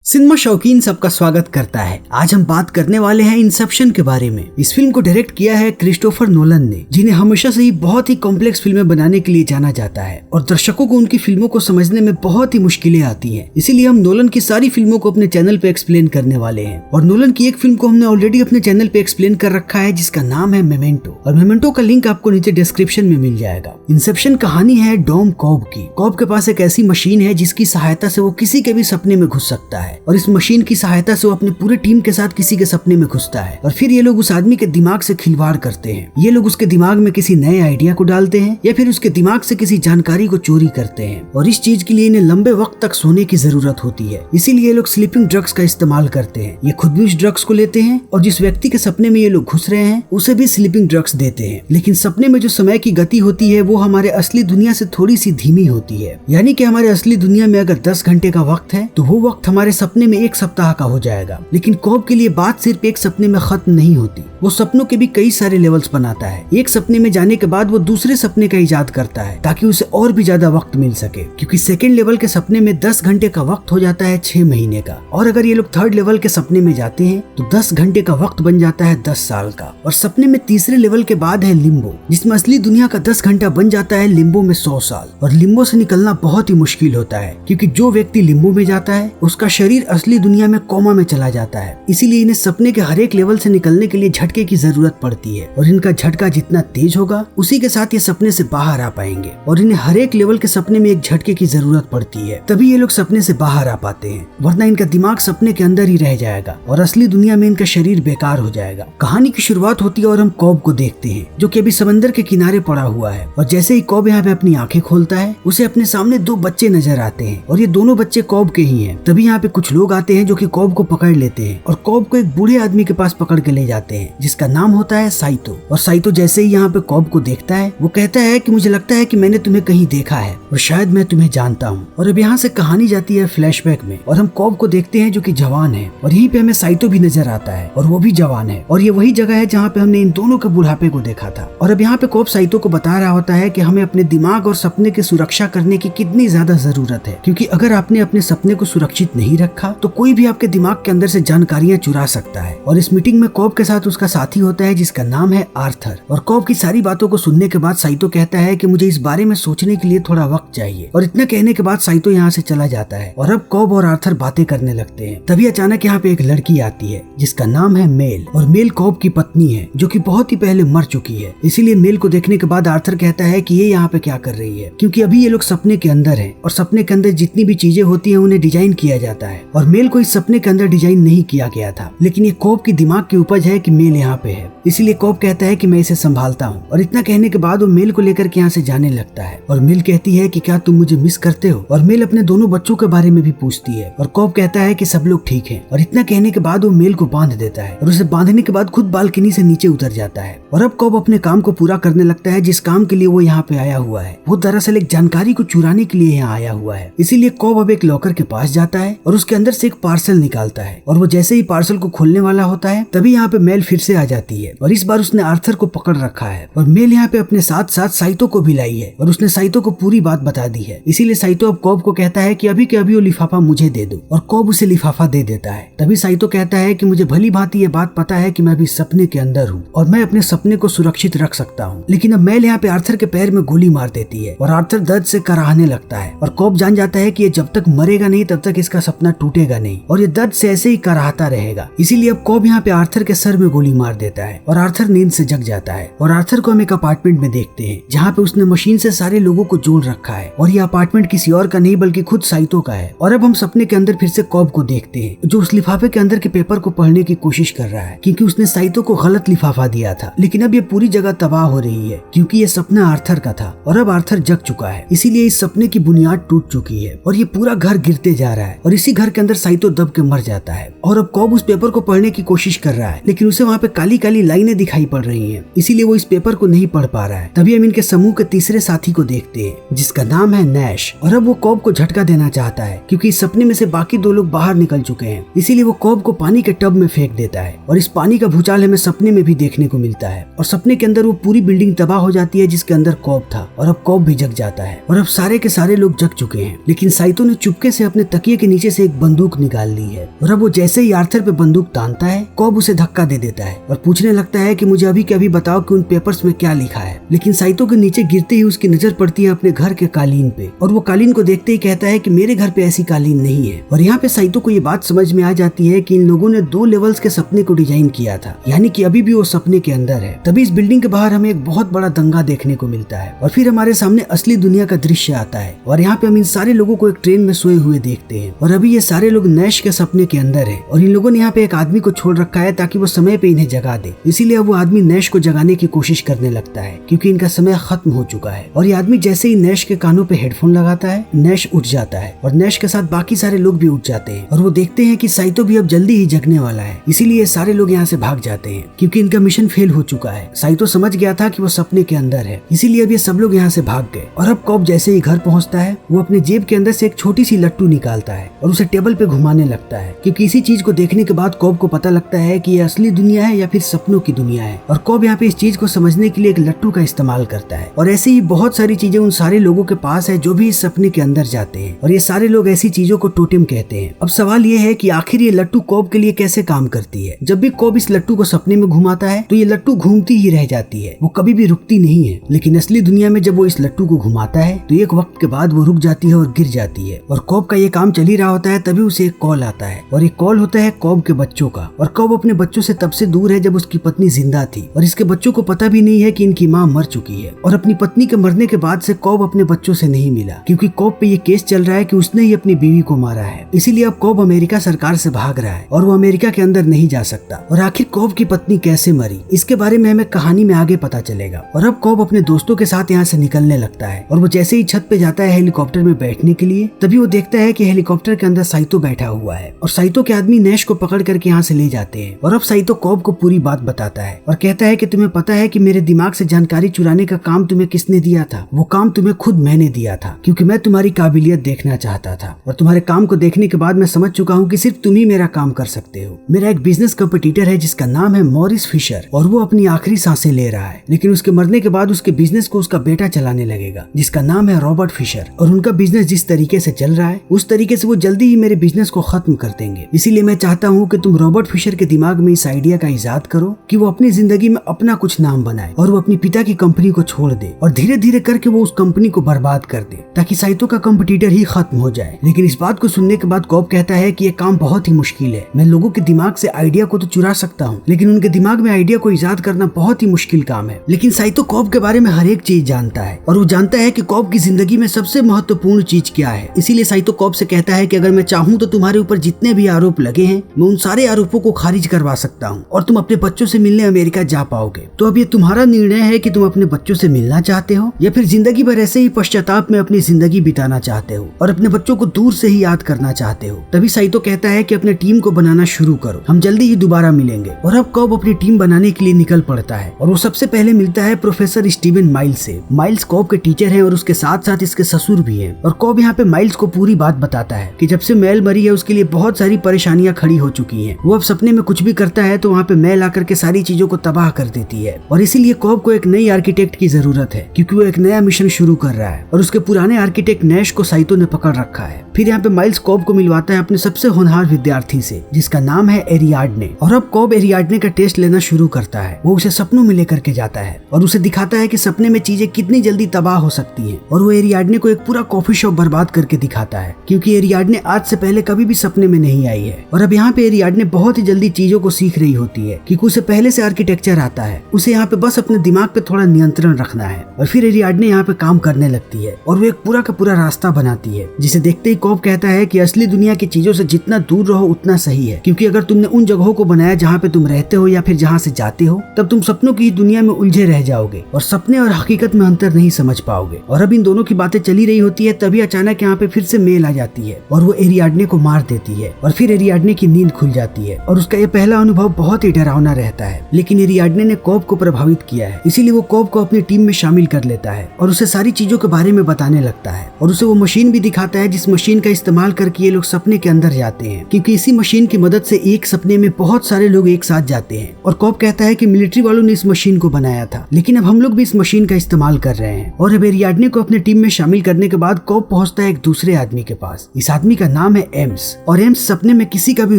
Cinema शौकीन सबका स्वागत करता है। आज हम बात करने वाले हैं इंसेप्शन के बारे में। इस फिल्म को डायरेक्ट किया है क्रिस्टोफर नोलन ने, जिन्हें हमेशा से ही बहुत ही कॉम्प्लेक्स फिल्में बनाने के लिए जाना जाता है और दर्शकों को उनकी फिल्मों को समझने में बहुत ही मुश्किलें आती हैं। इसीलिए हम नोलन की सारी फिल्मों को अपने चैनल पे एक्सप्लेन करने वाले हैं। और नोलन की एक फिल्म को हमने ऑलरेडी अपने चैनल पे एक्सप्लेन कर रखा है, जिसका नाम है मेमेंटो, और मेमेंटो का लिंक आपको नीचे डिस्क्रिप्शन में मिल जाएगा। इंसेप्शन कहानी है डॉम कॉब की। कॉब के पास एक ऐसी मशीन है जिसकी सहायता से वो किसी के भी सपने में घुस सकता है, और इस मशीन की सहायता से वो अपनी पूरी टीम के साथ किसी के सपने में घुसता है और फिर ये लोग उस आदमी के दिमाग से खिलवाड़ करते हैं। ये लोग उसके दिमाग में किसी नए आइडिया को डालते हैं या फिर उसके दिमाग से किसी जानकारी को चोरी करते हैं, और इस चीज के लिए इन्हें लंबे वक्त तक सोने की जरूरत होती है। इसीलिए ये लोग स्लीपिंग ड्रग्स का इस्तेमाल करते हैं। ये खुद भी उस ड्रग्स को लेते हैं और जिस व्यक्ति के सपने में ये लोग घुस रहे हैं उसे भी स्लीपिंग ड्रग्स देते हैं। लेकिन सपने में जो समय की गति होती है वो हमारे असली दुनिया से थोड़ी सी धीमी होती है। यानी कि हमारे असली दुनिया में अगर 10 घंटे का वक्त है तो वो वक्त हमारे सपने में 1 सप्ताह का हो जाएगा। लेकिन कॉब के लिए बात सिर्फ एक सपने में खत्म नहीं होती। वो सपनों के भी कई सारे लेवल्स बनाता है। एक सपने में जाने के बाद वो दूसरे सपने का इजाद करता है ताकि उसे और भी ज्यादा वक्त मिल सके, क्योंकि सेकंड लेवल के सपने में 10 घंटे का वक्त हो जाता है 6 महीने का, और अगर ये लोग थर्ड लेवल के सपने में जाते हैं तो 10 घंटे का वक्त बन जाता है 10 साल का। और सपने में तीसरे लेवल के बाद है लिम्बो, जिसमें असली दुनिया का 10 घंटा बन जाता है लिम्बो में 100 साल। और लिम्बो से निकलना बहुत ही मुश्किल होता है, क्योंकि जो व्यक्ति लिम्बो में जाता है उसका शरीर असली दुनिया में कोमा में चला जाता है। इसीलिए इन्हें सपने के हर एक लेवल से निकलने के लिए झटके की जरूरत पड़ती है, और इनका झटका जितना तेज होगा उसी के साथ ये सपने से बाहर आ पाएंगे। और इन्हें हर एक लेवल के सपने में एक झटके की जरूरत पड़ती है, तभी ये लोग सपने से बाहर आ पाते हैं, वरना इनका दिमाग सपने के अंदर ही रह जाएगा और असली दुनिया में इनका शरीर बेकार हो जाएगा। कहानी की शुरुआत होती है और हम कॉब को देखते हैं, जो कि अभी समंदर के किनारे पड़ा हुआ है। और जैसे ही कॉब यहाँ पे अपनी आंखें खोलता है उसे अपने सामने 2 बच्चे नजर आते हैं, और ये दोनों बच्चे कॉब के ही हैं। तभी यहाँ पे कुछ लोग आते हैं जो कि कॉब को पकड़ लेते हैं और कॉब को एक बूढ़े आदमी के पास पकड़ के ले जाते हैं, जिसका नाम होता है साइतो। और साइतो जैसे ही यहाँ पे कॉब को देखता है वो कहता है कि मुझे लगता है कि मैंने तुम्हें कहीं देखा है और शायद मैं तुम्हें जानता हूँ। और अब यहाँ से कहानी जाती है फ्लैशबैक में, और हम कॉब को देखते हैं जो कि जवान है, और यहीं पे हमें साइतो भी नजर आता है और वो भी जवान है। और ये वही जगह है जहाँ पे हमने इन दोनों के बुढ़ापे को देखा था। और अब यहाँ पे कॉब साइतो को बता रहा होता है कि हमें अपने दिमाग और सपने की सुरक्षा करने की कितनी ज्यादा जरूरत है, क्योंकि अगर आपने अपने सपने को सुरक्षित नहीं रखा तो कोई भी आपके दिमाग के अंदर से जानकारियां चुरा सकता है। और इस मीटिंग में कॉब के साथ उसका साथी होता है जिसका नाम है आर्थर। और कॉब की सारी बातों को सुनने के बाद साइतो कहता है कि मुझे इस बारे में सोचने के लिए थोड़ा वक्त चाहिए। और इतना कहने के बाद साइतो यहाँ से चला जाता है और अब कॉब और आर्थर बातें करने लगते हैं। तभी अचानक यहाँ पे एक लड़की आती है जिसका नाम है मेल, और मेल कॉब की पत्नी है जो कि बहुत ही पहले मर चुकी है। इसीलिए मेल को देखने के बाद आर्थर कहता है कि ये यहाँ पे क्या कर रही है, क्योंकि अभी ये लोग सपने के अंदर है और सपने के अंदर जितनी भी चीजें होती है उन्हें डिजाइन किया जाता है, और मेल को इस सपने के अंदर डिजाइन नहीं किया गया था। लेकिन ये कॉब की दिमाग की उपज है कि मेल यहाँ पे है, इसीलिए कॉब कहता है कि मैं इसे संभालता हूँ। और इतना कहने के बाद वो मेल को लेकर के यहाँ से जाने लगता है, और मेल कहती है कि क्या तुम मुझे मिस करते हो। और मेल अपने दोनों बच्चों के बारे में भी पूछती है, और कॉब कहता है कि सब लोग ठीक हैं। और इतना कहने के बाद वो मेल को बांध देता है, और उसे बांधने के बाद खुद बालकनी से नीचे उतर जाता है। और अब कॉब अपने काम को पूरा करने लगता है जिस काम के लिए वो यहाँ पे आया हुआ है। वो दरअसल एक जानकारी को चुराने के लिए यहाँ आया हुआ है। इसीलिए कॉब अब एक लॉकर के पास जाता है और उसके अंदर से एक पार्सल निकालता है, और वो जैसे ही पार्सल को खोलने वाला होता है तभी यहाँ पे मेल फिर से आ जाती है, और इस बार उसने आर्थर को पकड़ रखा है। और मेल यहाँ पे अपने साथ साथ साइतो को भी लाई है, और उसने साइतो को पूरी बात बता दी है। इसीलिए साइतो अब कॉब को कहता है कि अभी के अभी वो लिफाफा मुझे दे दो, और कॉब उसे लिफाफा दे देता है। तभी साइतो कहता है कि मुझे भली भांति ये बात पता है कि मैं अभी सपने के अंदर हूँ और मैं अपने सपने को सुरक्षित रख सकता हूँ। लेकिन अब मेल यहाँ पे आर्थर के पैर में गोली मार देती है और आर्थर दर्द से कराहने लगता है, और कॉब जान जाता है कि ये जब तक मरेगा नहीं तब तक इसका सपना टूटेगा नहीं, और ये दर्द से ऐसे ही कराहता रहेगा। इसीलिए अब कॉब यहाँ पे आर्थर के सर में गोली मार देता है और आर्थर नींद से जग जाता है। और आर्थर को हम एक अपार्टमेंट में देखते हैं जहाँ पे उसने मशीन से सारे लोगों को जोड़ रखा है, और ये अपार्टमेंट किसी और का नहीं बल्कि खुद साइतो का है। और अब हम सपने के अंदर फिर से कॉब को देखते हैं जो उस लिफाफे के अंदर के पेपर को पढ़ने की कोशिश कर रहा है, क्योंकि उसने साइतो को गलत लिफाफा दिया था। लेकिन अब ये पूरी जगह तबाह हो रही है क्योंकि ये सपना आर्थर का था, और अब आर्थर जग चुका है। इसीलिए इस सपने की बुनियाद टूट चुकी है और ये पूरा घर गिरते जा रहा है, और इसी घर के अंदर साइतो दब के मर जाता है। और अब कॉब उस पेपर को पढ़ने की कोशिश कर रहा है, लेकिन उसे वहाँ पे काली काली लाइनें दिखाई पड़ रही हैं, इसीलिए वो इस पेपर को नहीं पढ़ पा रहा है। तभी हम इनके समूह के तीसरे साथी को देखते हैं जिसका नाम है नैश, और अब वो कॉब को झटका देना चाहता है क्योंकि इस सपने में से बाकी 2 लोग बाहर निकल चुके हैं। इसीलिए वो कॉब को पानी के टब में फेंक देता है, और इस पानी का भूचाल हमें सपने में भी देखने को मिलता है। और सपने के अंदर वो पूरी बिल्डिंग तबाह हो जाती है जिसके अंदर कॉब था, और अब कॉब भी जग जाता है। और अब सारे के सारे लोग जग चुके हैं, लेकिन साइतो ने चुपके से अपने तकिए के नीचे से एक बंदूक निकाल ली है और अब वो जैसे ही आर्थर पे बंदूक तानता है, कॉब उसे धक्का दे देता है और पूछने लगता है कि मुझे अभी के अभी बताओ कि उन पेपर्स में क्या लिखा है। लेकिन साइतो के नीचे गिरते ही उसकी नजर पड़ती है अपने घर के कालीन पे और वो कालीन को देखते ही कहता है कि मेरे घर पे ऐसी कालीन नहीं है। और यहाँ पे साइतो को ये बात समझ में आ जाती है कि इन लोगों ने 2 लेवल्स के सपने को डिजाइन किया था, यानी कि अभी भी वो सपने के अंदर है। तभी इस बिल्डिंग के बाहर हमें एक बहुत बड़ा दंगा देखने को मिलता है और फिर हमारे सामने असली दुनिया का दृश्य आता है और यहाँ पे हम इन सारे लोगों को एक ट्रेन में सोए हुए देखते हैं और अभी ये सारे लोग नैश के सपने के अंदर है और इन लोगों ने यहाँ पे एक आदमी को छोड़ रखा है ताकि वो समय पे इन्हें जगा दे। इसीलिए अब वो आदमी नैश को जगाने की कोशिश करने लगता है क्योंकि इनका समय खत्म हो चुका है। और ये आदमी जैसे ही नैश के कानों पे हेडफोन लगाता है, नैश उठ जाता है और नैश के साथ बाकी सारे लोग भी उठ जाते हैं और वो देखते हैं कि साइतो भी अब जल्दी ही जगने वाला है। इसीलिए सारे लोग यहाँ से भाग जाते हैं क्योंकि इनका मिशन फेल हो चुका है। साइतो समझ गया था कि वो सपने के अंदर है, इसीलिए अब ये सब लोग यहाँ से भाग गए। और अब कॉब जैसे ही घर पहुँचता है, वो अपने जेब के अंदर से एक छोटी सी लट्टू निकालता है और उसे टेबल पे घुमाने लगता है क्योंकि इसी चीज को देखने के बाद कॉब को पता लगता है कि ये असली दुनिया है या फिर सपनों की दुनिया है। और कॉब यहाँ पे इस चीज को समझने के लिए एक लट्टू का इस्तेमाल करता है और ऐसे ही बहुत सारी चीजें उन सारे लोगों के पास है जो भी इस सपने के अंदर जाते हैं और ये सारे लोग ऐसी चीजों को टोटेम कहते हैं। अब सवाल ये है कि आखिर ये लट्टू कॉब के लिए कैसे काम करती है। जब भी कॉब इस लट्टू को सपने में घुमाता है तो ये लट्टू घूमती ही रह जाती है, वो कभी भी रुकती नहीं है। लेकिन असली दुनिया में जब वो इस लट्टू को घुमाता है तो एक वक्त के बाद वो रुक जाती है और गिर जाती है। और कॉब का ये काम चल ही रहा होता है, तभी उसे एक कॉल आता है और एक कॉल होता है कॉब के बच्चों का। और कॉब अपने बच्चों से तब से दूर है जब उसकी पत्नी जिंदा थी और इसके बच्चों को पता भी नहीं है कि इनकी माँ मर चुकी है। और अपनी पत्नी के मरने के बाद से कॉब अपने बच्चों से नहीं मिला क्योंकि कॉब पे ये केस चल रहा है कि उसने ही अपनी बीवी को मारा है। इसीलिए अब कॉब अमेरिका सरकार से भाग रहा है और वो अमेरिका के अंदर नहीं जा सकता। और आखिर कॉब की पत्नी कैसे मरी, इसके बारे में हमें कहानी में आगे पता चलेगा। और अब कॉब अपने दोस्तों के साथ यहाँ से निकलने लगता है और वो जैसे ही छत पे जाता है हेलीकॉप्टर में बैठने के लिए, तभी वो देखता है कि हेलीकॉप्टर के अंदर साइतो बैठा हुआ है और साइतो के आदमी नैश को पकड़ करके यहाँ से ले जाते हैं। और अब साइतो कॉब को पूरी बात बताता है और कहता है कि तुम्हें पता है कि मेरे दिमाग से जानकारी चुराने का काम तुम्हें किसने दिया था। वो काम तुम्हें खुद मैंने दिया था क्योंकि मैं तुम्हारी काबिलियत देखना चाहता था और तुम्हारे काम को देखने के बाद मैं समझ चुका हूँ कि सिर्फ तुम ही मेरा काम कर सकते हो। मेरा एक बिजनेस कंपटीटर है जिसका नाम है मॉरिस फिशर और वो अपनी आखिरी सांसें ले रहा है, लेकिन उसके मरने के बाद उसके बिजनेस को उसका बेटा चलाने लगेगा जिसका नाम है रॉबर्ट फिशर। और उनका बिजनेस जिस तरीके से चल रहा है उस तरीके से वो जल्दी ही मेरे बिजनेस को खत्म कर देंगे। इसीलिए मैं चाहता हूँ कि तुम रॉबर्ट फिशर के दिमाग में इस आइडिया का इजाद करो कि वो अपनी जिंदगी में अपना कुछ नाम बनाए और वो अपनी पिता की कंपनी को छोड़ दे और धीरे धीरे करके वो उस कंपनी को बर्बाद कर दे ताकि साइतो का कंपटीटर ही खत्म हो जाए। लेकिन इस बात को सुनने के बाद कॉब कहता है कि ये काम बहुत ही मुश्किल है। मैं लोगों के दिमाग से आइडिया को तो चुरा सकता हूँ, लेकिन उनके दिमाग में आइडिया को इजाद करना बहुत ही मुश्किल काम है। लेकिन साइतो कॉब के बारे में हर एक चीज जानता है और वो जानता है कि कॉब की जिंदगी में सबसे महत्वपूर्ण चीज क्या है। इसीलिए साइतो कॉब से कहता है कि अगर मैं चाहूँ तो तुम्हारे ऊपर जितने भी आरोप लगे हैं मैं उन सारे आरोपों को खारिज करवा सकता हूँ और तुम अपने बच्चों से मिलने अमेरिका जा पाओगे। तो अब ये तुम्हारा निर्णय है कि तुम अपने बच्चों से मिलना चाहते हो या फिर जिंदगी भर ऐसे ही पश्चाताप में अपनी जिंदगी बिताना चाहते हो और अपने बच्चों को दूर से ही याद करना चाहते हो। तभी साइतो कहता है कि अपने टीम को बनाना शुरू करो, हम जल्दी ही दोबारा मिलेंगे। और अब कॉब अपनी टीम बनाने के लिए निकल पड़ता है और वो सबसे पहले मिलता है प्रोफेसर स्टीवन माइल्स से। माइल्स कॉब के टीचर हैं और उसके साथ साथ इसके ससुर भी हैं। और कॉब यहाँ पे माइल्स को पूरी बात बताता है कि जब से मेल मरी है उसके लिए बहुत सारी परेशानियां खड़ी हो चुकी हैं। वो अब सपने में कुछ भी करता है तो वहाँ पे मेल आकर के सारी चीजों को तबाह कर देती है और इसीलिए कॉब को एक नई आर्किटेक्ट की जरूरत है क्योंकि वो एक नया मिशन शुरू कर रहा है और उसके पुराने आर्किटेक्ट नैश को साइतो ने पकड़ रखा है। फिर यहाँ पे माइल्स कॉब को मिलवाता है अपने सबसे होनहार विद्यार्थी से जिसका नाम है एरियाडने। और अब कॉब एरियाडने का टेस्ट लेना शुरू करता है। वो उसे सपनों में लेकर के जाता है और उसे दिखाता है कि सपने में चीजें कितनी जल्दी तबाह हो सकती हैं। और वो एरियाडने को एक पूरा कॉफी शॉप बर्बाद करके दिखाता है क्योंकि एरियाडने आज से पहले कभी भी सपने में नहीं आई है। और अब यहाँ पे एरियाडने बहुत ही जल्दी चीजों को सीख रही होती है क्योंकि उसे पहले से आर्किटेक्चर आता है। उसे यहाँ पे बस अपने दिमाग पे थोड़ा नियंत्रण रखना है। और फिर एरियाडने यहाँ पे काम करने लगती है और वो एक पूरा का पूरा रास्ता बनाती है जिसे देखते ही कॉब कहता है कि असली दुनिया की चीजों से जितना दूर रहो उतना सही है क्योंकि अगर तुमने उन जगहों को बनाया जहाँ पे तुम रहते हो या फिर जहाँ से जाते हो तब तुम सपनों की दुनिया में उलझे रह जाओगे और सपने और हकीकत में अंतर नहीं समझ पाओगे। और अब इन दोनों की बातें चली रही होती है तभी अचानक यहाँ पे फिर से मेल आ जाती है और वो एरियाडने को मार देती है और फिर एरियाडने की नींद खुल जाती है और उसका ये पहला अनुभव बहुत ही डरावना रहता है। लेकिन एरियाडने ने कॉब को प्रभावित किया है इसीलिए वो कॉब को अपनी टीम में शामिल कर लेता है और उसे सारी चीजों के बारे में बताने लगता है और उसे वो मशीन भी दिखाता है जिस मशीन का इस्तेमाल करके ये लोग सपने के अंदर जाते हैं क्योंकि इसी मशीन की मदद से एक सपने में बहुत सारे लोग एक साथ जाते हैं। और कॉब कहता है कि मिलिट्री वालों ने इस मशीन को बनाया था लेकिन अब हम लोग भी इस मशीन का इस्तेमाल कर रहे हैं। और अब एरियाडने को अपने टीम में शामिल करने के बाद कॉब पहुंचता है एक दूसरे आदमी के पास। इस आदमी का नाम है एम्स, और एम्स सपने में किसी का भी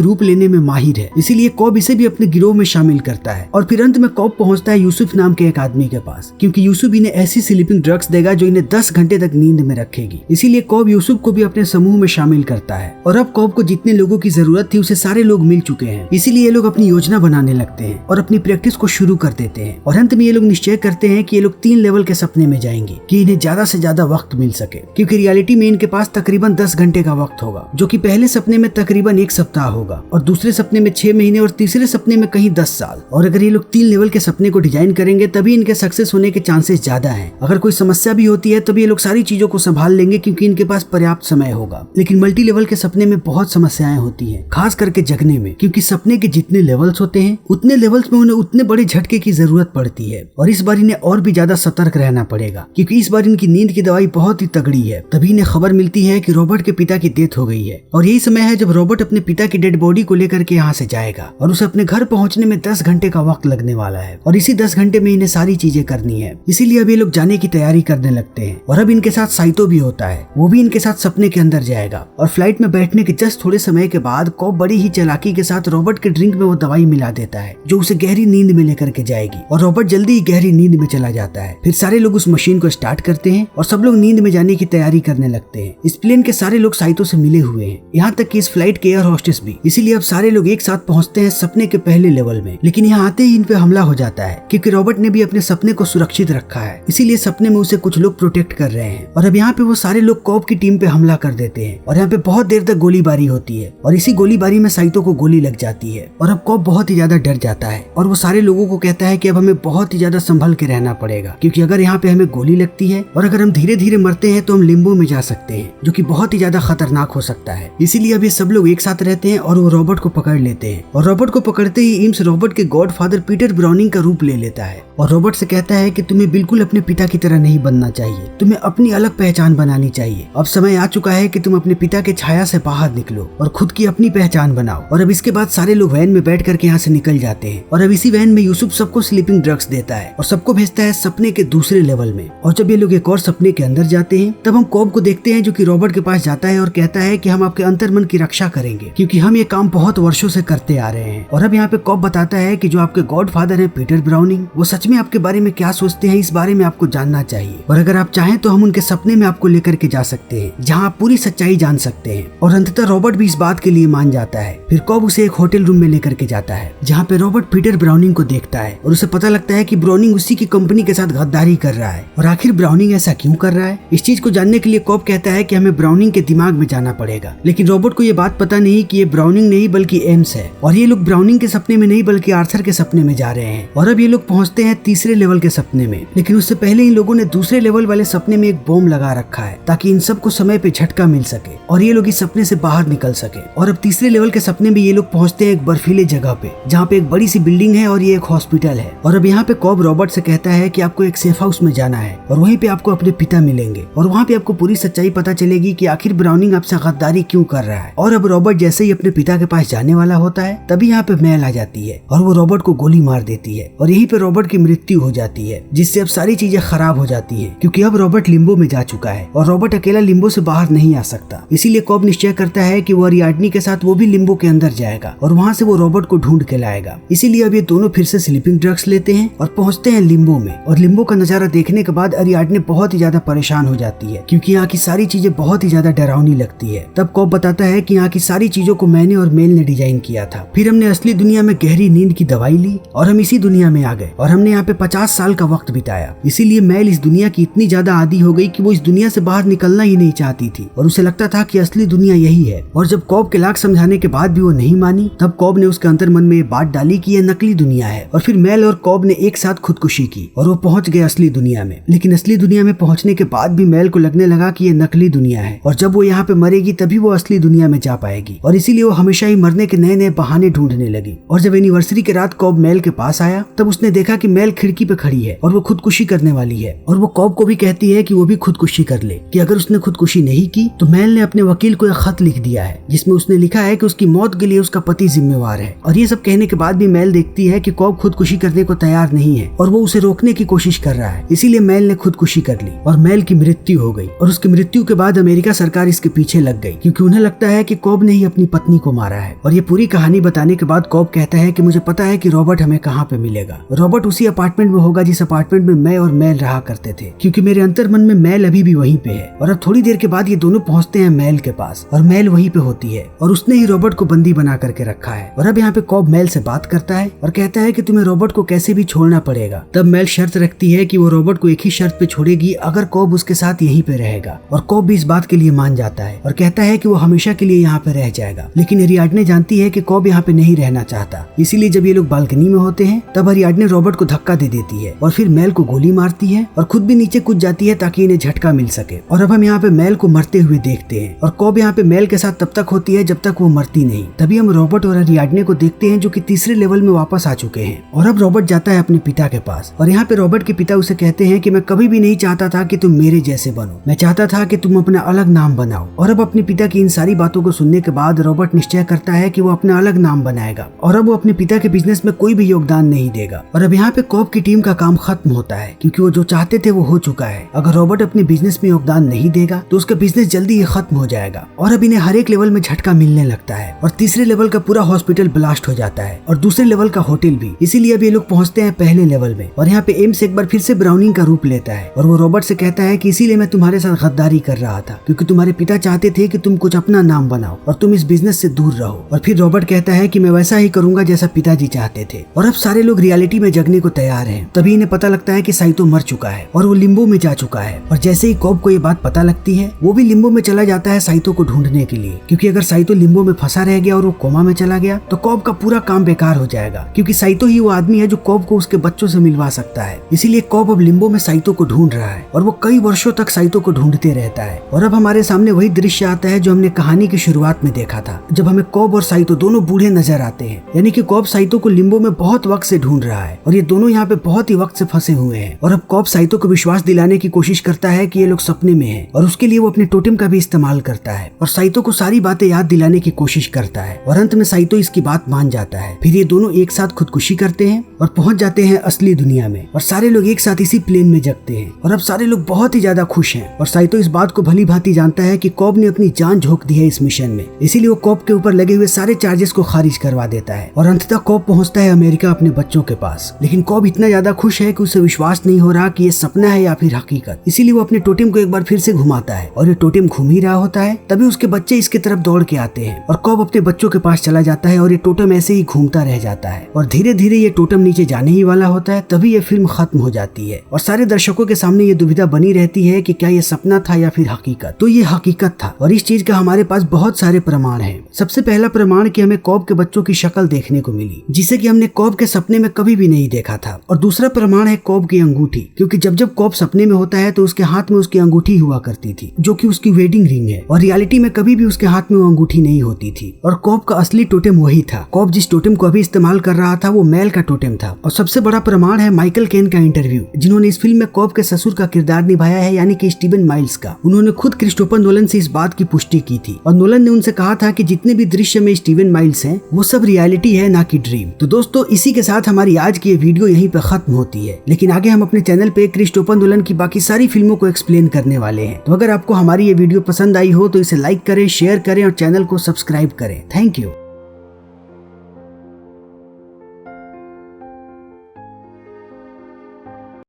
रूप लेने में माहिर है, इसीलिए कॉब इसे भी अपने गिरोह में शामिल करता है। और फिर अंत में कॉब पहुंचता है यूसुफ नाम के एक आदमी के पास, क्योंकि यूसुफ इन्हें ऐसी स्लीपिंग ड्रग्स देगा जो इन्हें 10 घंटे तक नींद में रखेगी। इसीलिए कॉब यूसुफ को भी अपने समूह में शामिल करता है। और अब कॉब को जितने लोगों की जरूरत थी उसे सारे लोग मिल चुके हैं, इसीलिए ये लोग अपनी योजना बनाने लगते हैं और अपनी प्रैक्टिस को शुरू कर देते हैं। और अंत में ये लोग निश्चय करते हैं कि ये लोग 3 लेवल के सपने में जाएंगे कि इन्हें ज्यादा से ज्यादा वक्त मिल सके, क्योंकि रियलिटी में इनके पास तकरीबन 10 घंटे का वक्त होगा, जो कि पहले सपने में तकरीबन 1 सप्ताह होगा, और दूसरे सपने में 6 महीने, और तीसरे सपने में कहीं 10 साल। और अगर ये लोग 3 लेवल के सपने को डिजाइन करेंगे तभी इनके सक्सेस होने के चांसेस ज्यादा हैं। अगर कोई समस्या भी होती है तभी ये लोग सारी चीजों को संभाल लेंगे, क्योंकि इनके पास पर्याप्त समय होगा। लेकिन मल्टी लेवल के सपने में बहुत समस्याएं होती हैं, खास करके जगने में, क्योंकि सपने के जितने लेवल्स होते हैं उतने लेवल्स में उन्हें उतने बड़े झटके की जरूरत पड़ती है। और इस बार इन्हें और भी ज्यादा सतर्क रहना पड़ेगा, क्योंकि इस बार इनकी नींद की दवाई बहुत ही तगड़ी है। तभी इन्हें खबर मिलती है कि रॉबर्ट के पिता की डेथ हो गई है, और यही समय है जब रॉबर्ट अपने पिता की डेड बॉडी को लेकर के यहाँ से जाएगा, और उसे अपने घर पहुंचने में 10 घंटे का वक्त लगने वाला है। और इसी 10 घंटे में इन्हें सारी चीजें करनी है, इसीलिए अब ये लोग जाने की तैयारी करने लगते हैं। और अब इनके साथ साइतो भी होता है, वो भी इनके साथ सपने के अंदर जाएगा। और फ्लाइट में बैठने के जस्ट थोड़े समय के बाद कॉब बड़ी ही चालाकी के साथ रॉबर्ट के ड्रिंक में वो दवाई मिला देता है जो उसे गहरी नींद में लेकर के जाएगी, और रॉबर्ट जल्दी ही गहरी नींद में चला जाता है। फिर सारे लोग उस मशीन को स्टार्ट करते हैं और सब लोग नींद में जाने की तैयारी करने लगते हैं। इस प्लेन के सारे लोग साइतो से मिले हुए हैं, यहाँ तक कि इस फ्लाइट के एयर होस्टेस भी। इसीलिए अब सारे लोग एक साथ पहुंचते हैं सपने के पहले लेवल में। लेकिन यहाँ आते ही इन पे हमला हो जाता है, क्योंकि रॉबर्ट ने भी अपने सपने को सुरक्षित रखा है, इसीलिए सपने में उसे कुछ लोग प्रोटेक्ट कर रहे हैं। और अब यहाँ पे वो सारे लोग कॉब की टीम पे हमला कर देते हैं, और यहाँ पे बहुत देर तक गोलीबारी होती है, और इसी गोलीबारी में साइतो को गोली लग जाती है। और अब कॉब बहुत ही ज्यादा डर जाता है, और वो सारे लोगों को कहता है कि अब हमें बहुत ही ज्यादा संभल के रहना पड़ेगा, क्योंकि अगर यहाँ पे हमें गोली लगती है और अगर हम धीरे धीरे मरते हैं तो हम लिम्बो में जा सकते हैं, जो कि बहुत ही ज्यादा खतरनाक हो सकता है। इसीलिए अब ये सब लोग एक साथ रहते हैं और वो रॉबर्ट को पकड़ लेते हैं। और रॉबर्ट को पकड़ते ही इम्स रॉबर्ट के गॉडफादर पीटर ब्राउनिंग का रूप ले लेता है, और रॉबर्ट से कहता है कि तुम्हें बिल्कुल अपने पिता की तरह नहीं बनना चाहिए, तुम्हें अपनी अलग पहचान बनानी चाहिए। अब समय आ चुका है कि तुम अपने पिता के छाया से बाहर निकलो और खुद की अपनी पहचान बनाओ। और अब इसके बाद सारे लोग वैन में बैठ करके यहाँ से निकल जाते हैं, और अब इसी वैन में यूसुफ सबको स्लीपिंग ड्रग्स देता है और सबको भेजता है सपने के दूसरे लेवल में। और जब ये लोग एक और सपने के अंदर जाते हैं तब हम कॉब को देखते हैं, जो कि रॉबर्ट के पास जाता है और कहता है कि हम आपके अंतर्मन की रक्षा करेंगे, क्योंकि हम ये काम बहुत वर्षों से करते आ रहे हैं। और अब यहाँ पे कॉब बताता है कि जो आपके गॉडफादर हैं पीटर ब्राउनिंग, वो सच में आपके बारे में क्या सोचते हैं, इस बारे में आपको जानना चाहिए। और अगर आप चाहें तो हम उनके सपने में आपको लेकर के जा सकते हैं, जहाँ आप पूरी सच्चाई जान सकते हैं। और अंततः रॉबर्ट भी इस बात के लिए मान जाता है। फिर कॉब उसे एक होटल रूम में लेकर के जाता है, जहाँ पे रॉबर्ट पीटर ब्राउनिंग को देखता है, और उसे पता लगता है कि ब्राउनिंग उसी की कंपनी के साथ गद्दारी कर रहा है। और आखिर ब्राउनिंग ऐसा क्यों कर रहा है, इस चीज को जानने के लिए कॉब कहता है कि हमें ब्राउनिंग के दिमाग में जाना पड़ेगा। लेकिन रॉबर्ट को ये बात पता नहीं कि ये ब्राउनिंग नहीं बल्कि एम्स है, और ये लोग ब्राउनिंग के सपने में नहीं बल्कि आर्थर के सपने में जा रहे हैं। और अब ये लोग पहुंचते हैं तीसरे लेवल के सपने में, लेकिन उससे पहले इन लोगों ने दूसरे लेवल वाले सपने में एक बॉम्ब लगा रखा है, ताकि इन सबको समय पे झटका मिल सके और ये लोग इस सपने से बाहर निकल सके। और अब तीसरे लेवल के सपने में ये लोग पहुंचते हैं एक बर्फीले जगह पे, जहाँ पे एक बड़ी सी बिल्डिंग है और ये एक हॉस्पिटल है। और अब यहाँ पे कॉब रॉबर्ट से कहता है कि आपको एक सेफ हाउस में जाना है, और वहीं पे आपको अपने पिता मिलेंगे, और वहाँ पे आपको पूरी सच्चाई पता चलेगी कि आखिर ब्राउनिंग आपसे गद्दारी क्यों कर रहा है। और अब रॉबर्ट जैसे ही अपने पिता के पास जाने वाला होता है, तभी यहाँ पे मेल आ जाती है और वो रॉबर्ट को गोली मार देती है, और यहीं पे रॉबर्ट की मृत्यु हो जाती है, जिससे अब सारी चीजें खराब हो जाती है, क्योंकि अब रॉबर्ट लिम्बो में जा चुका है और रॉबर्ट अकेला लिम्बो से बाहर नहीं आ सकता। इसीलिए कॉब निश्चय करता है कि वो अरियाडनी के साथ वो भी लिम्बो के अंदर जाएगा और वहाँ से वो रॉबर्ट को ढूंढ के लाएगा। इसीलिए अब ये दोनों फिर से स्लीपिंग ड्रग्स लेते हैं और पहुंचते हैं लिम्बो में। और लिम्बो का नजारा देखने के बाद अरियाडनी बहुत ही ज्यादा परेशान हो जाती है, क्योंकि यहाँ की सारी चीजें बहुत ही ज्यादा डरावनी लगती है। तब कॉब बताता है कि यहाँ की सारी चीजों को मैंने और मेल ने डिजाइन किया था। फिर हमने असली दुनिया में गहरी नींद की दवाई ली और हम इसी दुनिया में आ गए, और हमने यहाँ पे 50 साल का वक्त बिताया। इसीलिए मेल इस दुनिया की इतनी ज्यादा आदी हो गई कि वो इस दुनिया से बाहर निकलना ही नहीं चाहती थी, और उसे लगता था कि असली दुनिया यही है। और जब कॉब के लाख समझाने के बाद भी वो नहीं मानी, तब कॉब ने उसके अंतर मन में ये बात डाली कि यह नकली दुनिया है। और फिर मेल और कॉब ने एक साथ खुदकुशी की और वो पहुंच गए असली दुनिया में। लेकिन असली दुनिया में पहुंचने के बाद भी मेल को लगने लगा कि ये नकली दुनिया है, और जब वो यहाँ पे मरेगी तभी वो असली दुनिया में जा पाएगी, और इसीलिए वो हमेशा ही मरने के नए नए बहाने ढूंढने लगी। और जब एनिवर्सरी के रात कॉब मेल के पास आया, तब उसने देखा कि मेल खिड़की पे खड़ी है और वो खुदकुशी करने वाली है, और वो कॉब को भी कहती है कि वो भी खुदकुशी कर ले, कि अगर उसने खुदकुशी नहीं की तो मेल ने अपने वकील को एक खत लिख दिया है, जिसमें उसने लिखा है कि उसकी मौत के लिए उसका पति जिम्मेवार है। और ये सब कहने के बाद भी मेल देखती है कि कॉब खुदकुशी करने को तैयार नहीं है और वो उसे रोकने की कोशिश कर रहा है, इसीलिए मेल ने खुदकुशी कर ली और मेल की मृत्यु हो गई। और उसकी मृत्यु के बाद अमेरिका सरकार इसके पीछे लग गई गई, क्योंकि उन्हें लगता है कि कॉब ने ही अपनी पत्नी को मारा है। और ये पूरी कहानी बताने के बाद कॉब कहता है कि मुझे पता है कि रॉबर्ट हमें कहाँ पे मिलेगा। रॉबर्ट उसी अपार्टमेंट में होगा जिस अपार्टमेंट में मैं और मेल रहा करते थे, क्योंकि मेरे अंतर मन में मेल अभी भी वहीं पे है। और अब थोड़ी देर के बाद ये दोनों पहुंचते हैं मेल के पास, और मेल वहीं पे होती है और उसने ही रॉबर्ट को बंदी बना करके रखा है। और अब यहाँ पे कॉब मेल से बात करता है और कहता है कि तुम्हें रॉबर्ट को कैसे भी छोड़ना पड़ेगा। तब मेल शर्त रखती है कि वो रॉबर्ट को एक ही शर्त पे छोड़ेगी, अगर कॉब उसके साथ यहीं पे रहेगा। और कॉब भी इस बात के लिए मान जाता है और कहता है कि वो हमेशा के लिए यहाँ पे रह जाएगा। लेकिन अरियाडने जानती है कि कॉब यहाँ पे नहीं रहना चाहता, इसीलिए जब ये लोग बालकनी में होते हैं तब अरियाडने रॉबर्ट को धक्का दे देती है और फिर मेल को गोली मारती है और खुद भी नीचे कूद जाती है ताकि इन्हें झटका मिल सके। और अब हम यहाँ पे मेल को मरते हुए देखते हैं और कॉब यहाँ पे मेल के साथ तब तक होती है जब तक वो मरती नहीं। तभी हम रॉबर्ट और अरियाडने को देखते हैं जो कि तीसरे लेवल में वापस आ चुके हैं। और अब रॉबर्ट जाता है अपने पिता के पास और यहाँ पे रॉबर्ट के पिता उसे कहते हैं कि मैं कभी भी नहीं चाहता था कि तुम मेरे जैसे बनो, मैं चाहता था कि तुम अपना अलग नाम बनाओ। और अब अपने पिता की इन सारी बातों को सुनने के बाद रॉबर्ट निश्चय करता है कि वो अपना अलग नाम बनाएगा और अब वो अपने पिता के बिजनेस में कोई भी योगदान नहीं देगा। और अब यहाँ पे कॉब की टीम का काम खत्म होता है, क्योंकि वो जो चाहते थे वो हो चुका है। अगर रॉबर्ट अपने बिजनेस में योगदान नहीं देगा तो उसका बिजनेस जल्दी ही खत्म हो जाएगा। और अब इन्हें हर एक लेवल में झटका मिलने लगता है और तीसरे लेवल का पूरा हॉस्पिटल ब्लास्ट हो जाता है और दूसरे लेवल का होटल भी। इसीलिए अब ये लोग पहुंचते हैं पहले लेवल में और यहाँ पे एम्स एक बार फिर से ब्राउनिंग का रूप लेता है और वो रॉबर्ट से कहता है कि इसीलिए मैं तुम्हारे साथ गद्दारी कर रहा था, क्योंकि तुम्हारे पिता चाहते थे कि तुम कुछ अपना नाम बनाओ और तुम इस बिजनेस से दूर रहो। और फिर रॉबर्ट कहता है कि मैं वैसा ही करूंगा जैसा पिताजी चाहते थे। और अब सारे लोग रियलिटी में जगने को तैयार हैं। तभी इन्हें पता लगता है कि साइतो मर चुका है और वो लिम्बो में जा चुका है। और जैसे ही कॉब को ये बात पता लगती है वो भी लिम्बो में चला जाता है साइतो को ढूंढने के लिए, क्योंकि अगर साइतो लिम्बो में फंसा रह गया और वो कोमा में चला गया तो कॉब का पूरा काम बेकार हो जाएगा, क्योंकि साइतो ही वो आदमी है जो कॉब को उसके बच्चों से मिलवा सकता है। इसीलिए कॉब अब लिम्बो में साइतो को ढूंढ रहा है और वो कई वर्षों तक साइतो को ढूंढते रहता है। और अब हमारे सामने वही दृश्य आता है जो हमने कहानी की शुरुआत में देखा था, जब हमें कॉब और साइतो दोनों बूढ़े नजर आते हैं। यानी कि कॉब साइतो को लिम्बो में बहुत वक्त से ढूंढ रहा है और ये दोनों यहाँ पे बहुत ही वक्त से फंसे हुए हैं। और अब कॉब साइतो को विश्वास दिलाने की कोशिश करता है कि ये लोग सपने में हैं और उसके लिए वो अपने टोटेम का भी इस्तेमाल करता है और साइतो को सारी बातें याद दिलाने की कोशिश करता है। और अंत में साइतो इसकी बात मान जाता है। फिर ये दोनों एक साथ खुदकुशी करते हैं और पहुंच जाते हैं असली दुनिया में और सारे लोग एक साथ इसी प्लेन में जगते हैं। और अब सारे लोग बहुत ही ज्यादा खुश हैं और साइतो इस बात को भली भांति जानता है कि कॉब ने अपनी जान झोंक दी है इस मिशन में, इसीलिए वो कॉब के ऊपर लगे हुए सारे चार्जेस को खारिज करवा देता है। और अंततः कॉब पहुंचता है अमेरिका अपने बच्चों के पास। लेकिन कॉब इतना ज्यादा खुश है कि उसे विश्वास नहीं हो रहा कि ये सपना है या फिर हकीकत, इसीलिए वो अपने टोटेम को एक बार फिर से घुमाता है और ये टोटेम घूम ही रहा होता है। तभी उसके बच्चे इसके तरफ दौड़ के आते हैं और कॉब अपने बच्चों के पास चला जाता है और ये टोटेम ऐसे ही घूमता रह जाता है और धीरे धीरे ये टोटेम नीचे जाने ही वाला होता है। तभी ये फिल्म खत्म हो जाती है और सारे दर्शकों के सामने ये दुविधा बनी रहती है कि क्या ये सपना था या फिर हकीकत। तो ये हकीकत था और इस चीज का हमारे पास बहुत सारे प्रमाण हैं। सबसे पहला प्रमाण कि हमें कॉब के बच्चों की शक्ल देखने को मिली, जिसे कि हमने कॉब के सपने में कभी भी नहीं देखा था। और दूसरा प्रमाण है कॉब की अंगूठी, क्योंकि जब जब कॉब सपने में होता है तो उसके हाथ में उसकी अंगूठी हुआ करती थी जो कि उसकी वेडिंग रिंग है, और रियलिटी में कभी भी उसके हाथ में वो अंगूठी नहीं होती थी। और कॉब का असली टोटेम वही था। कॉब जिस टोटेम को अभी इस्तेमाल कर रहा था वो मेल का टोटेम था। और सबसे बड़ा प्रमाण है माइकल केन का इंटरव्यू, जिन्होंने इस फिल्म में कॉब के ससुर का किरदार निभाया है, यानी कि स्टीवन माइल्स का। उन्होंने खुद क्रिस्टोफर नोलन से इस बात की पुष्टि की थी और नोलन ने उनसे कहा था कि जितने भी दृश्य में स्टीवन माइल्स हैं वो सब रियलिटी है, ना कि ड्रीम। तो दोस्तों इसी के साथ हमारी आज की ये वीडियो यहीं पे खत्म होती है, लेकिन आगे हम अपने चैनल पे क्रिस्टोफर नोलन की बाकी सारी फिल्मों को एक्सप्लेन करने वाले हैं। तो अगर आपको हमारी ये वीडियो पसंद आई हो तो इसे लाइक करें, शेयर करें और चैनल को सब्सक्राइब करें। Thank you.